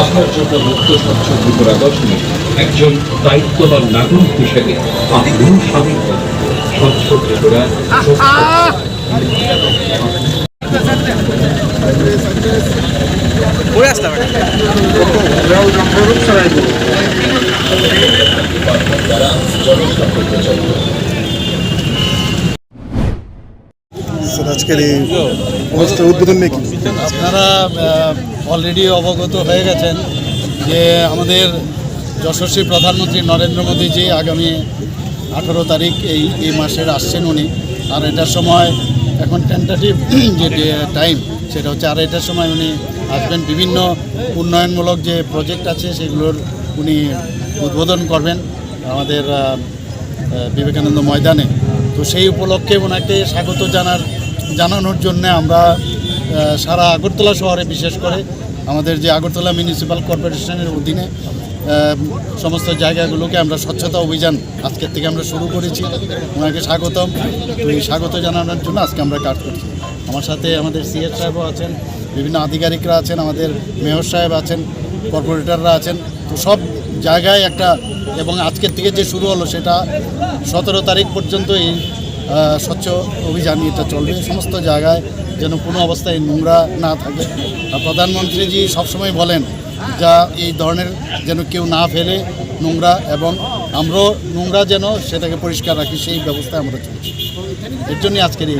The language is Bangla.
আপনার জন্য মুক্ত স্বচ্ছ ত্রিপুরা গঠনে একজন দায়িত্ববান নাগরিক হিসেবে আপনিও সামিল হন। স্বচ্ছ ত্রিপুরা আজকের এই অনুষ্ঠানের উদ্বোধন নিয়ে আপনারা অলরেডি অবগত হয়ে গেছেন যে আমাদের যশস্বী প্রধানমন্ত্রী নরেন্দ্র মোদীজি আগামী 18 তারিখ এই মাসের আসছেন উনি। আর এটার সময় এখন টেন্টেটিভ যে টাইম সেটা হচ্ছে 2:30টার সময় উনি আসবেন। বিভিন্ন উন্নয়নমূলক যে প্রজেক্ট আছে সেগুলোর উনি উদ্বোধন করবেন আমাদের বিবেকানন্দ ময়দানে। তো সেই উপলক্ষে ওনাকে স্বাগত জানানোর জন্য আমরা সারা আগরতলা শহরে, বিশেষ করে আমাদের যে আগরতলা মিউনিসিপ্যাল কর্পোরেশনের অধীনে সমস্ত জায়গাগুলোকে আমরা স্বচ্ছতা অভিযান আজকের থেকে আমরা শুরু করেছি। ওনাকে স্বাগতম। তো এই স্বাগত জানানোর জন্য আজকে আমরা কাজ করছি। আমার সাথে আমাদের সিএস সাহেবও আছেন, বিভিন্ন আধিকারিকরা আছেন, আমাদের মেয়র সাহেব আছেন, কর্পোরেটররা আছেন। তো সব জায়গায় একটা, এবং আজকের থেকে যে শুরু হলো সেটা 17 তারিখ পর্যন্ত এই স্বচ্ছ অভিযান এটা চলবে। সমস্ত জায়গায় যেন কোনো অবস্থায় নোংরা না থাকে। প্রধানমন্ত্রীজি সবসময় বলেন যা এই ধরনের যেন কেউ না ফেলে নোংরা, এবং আমরাও নোংরা যেন সেটাকে পরিষ্কার রাখি, সেই ব্যবস্থা আমরা চলছি। এর জন্যই আজকের এই